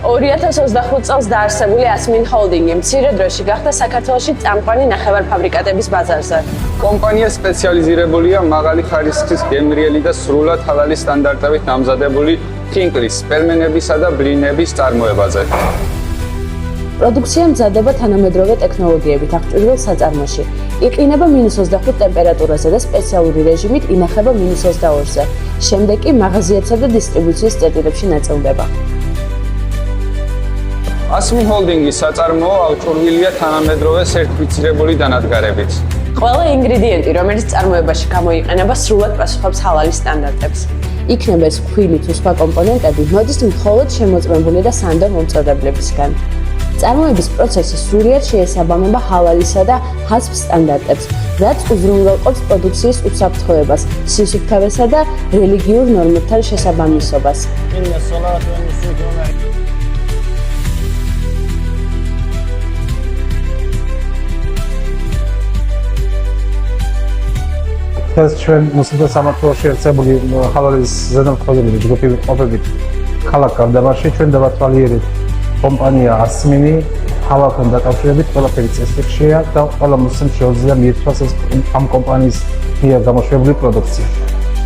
2025 წელს დაარსებული Asmin ჰოლდინგი მცირე დროში გახდა საქართველოში წამყვანი ნახევარფაბრიკატების ბაზარზე. კომპანია სპეციალიზირებულია მაღალი ხარისხის გემრიელი და სრულად ჰალალი სტანდარტებით დამზადებული ხინკლის, სპერმენებისა და ბლინების წარმოებაზე. პროდუქცია მზადდება თანამედროვე ტექნოლოგიებით აღჭურვილ საწარმოში. იყინება -25 ტემპერატურაზე და სპეციალური რეჟიმით ინახება -22-ზე. შემდეგ კი მაღაზიებსა და დისტრიბუციის წერტილებში ნაწილდება. Asmin ჰოლდინგის საწარმოო აღჭურვილია თანამედროვე სერტიფიცირებული დანადგარებით. ყველა ინგრედიენტი, რომელიც წარმოებაში გამოიყენება, სრულად პასუხობს ჰალალის სტანდარტებს. იქნება ეს ქვილი თუ სხვა კომპონენტები, მოდის მხოლოდ შემოწმებული და სანდო მომწოდებლებისგან. წარმოების პროცესი სრულად შეესაბამება ჰალალისა და ჰასფ სტანდარტებს, რაც უზრუნველყოფს პროდუქციის უსაფრთხოებას, სისუფთავესა და რელიგიურ ნორმებთან შესაბამისობას. ეს ჩვენ მუსლიმთა სამართლოში ერთებული ჰალალის ზედამხედველები ჯგუფი ყოფებით ქალაქ გარდაბაში ჩვენ დავათვალიერეთ კომპანია Asmin ჰალალთან დაკავშირებით ყველაფერი წესრიგშია და ყველა მუსლიმს შეუძლია მიირთვას ეს ამ კომპანიის მიერ გამოშვებული პროდუქცია.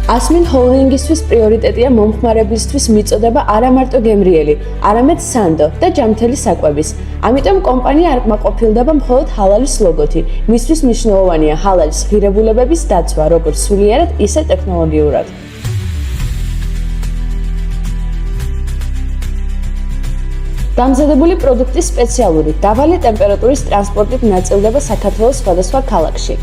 Asmin ჰოლდინგისთვის პრიორიტეტია მომხმარებლისთვის მიწოდება არა მარტო გემრიელი, არამედ სანდო და ჯამთელი საკვების. ამიტომ კომპანია არ კმაყოფილდება მხოლოდ ჰალალის ლოგოთი. მისთვის მნიშვნელოვანია ჰალალის ღირებულებების დაცვა, როგორც სულიერად, ისე ტექნოლოგიურად. დამზადებული პროდუქტი სპეციალური, დაბალი ტემპერატურის ტრანსპორტით ნაწილდება საქართველოს სხვადასხვა ქალაქში.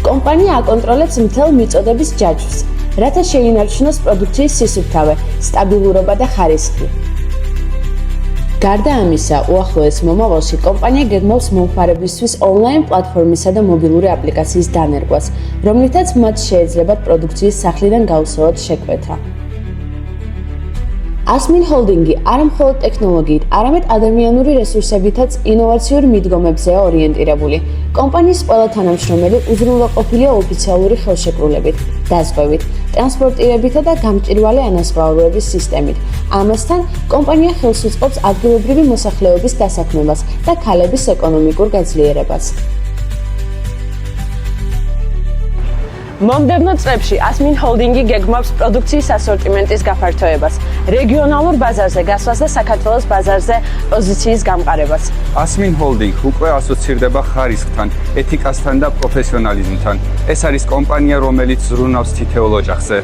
კომპანია აკონტროლებს მთელ მიწოდების ჯაჭვს, რათა შეინარჩუნოს პროდუქციის სისუფთავე, სტაბილურობა და ხარისხი. გარდა ამისა, უახლოეს მომავალში კომპანია გეგმავს მომხმარებლისთვის ონლაინ პლატფორმისა და მობილური აპლიკაციის დანერგვას, რომლითაც მათ შეეძლებათ პროდუქციის სახლიდან გაუსავალოდ შეკვეთა. Asmin ჰოლდინგი არა მხოლოდ ტექნოლოგიით, არამედ ადამიანური რესურსებითაც ინოვაციურ მიდგომებზეა ორიენტირებული. კომპანიის ყველა თანამშრომელი უზრუნველყოფილია ოფიციალური ხელშეკრულებით, დაზღვევით, ტრანსპორტირებითა და გამჭვირვალე ანაზღაურების სისტემით. ამასთან, კომპანია ხელს უწყობს ადგილობრივი მოსახლეობის დასაქმებას და ქალების ეკონომიკურ გაძლიერებას. მომდევნო წლებში Asmin ჰოლდინგი გეგმავს პროდუქციის ასორტიმენტის გაფართოებას, რეგიონალურ ბაზარზე გასვლას და საქართველოს ბაზარზე პოზიციის გამყარებას. Asmin ჰოლდინგ უკვე ასოცირდება ხარისხთან, ეთიკასთან და პროფესიონალიზმთან. ეს არის კომპანია, რომელიც ზრუნავს თითოეულ ოჯახზე.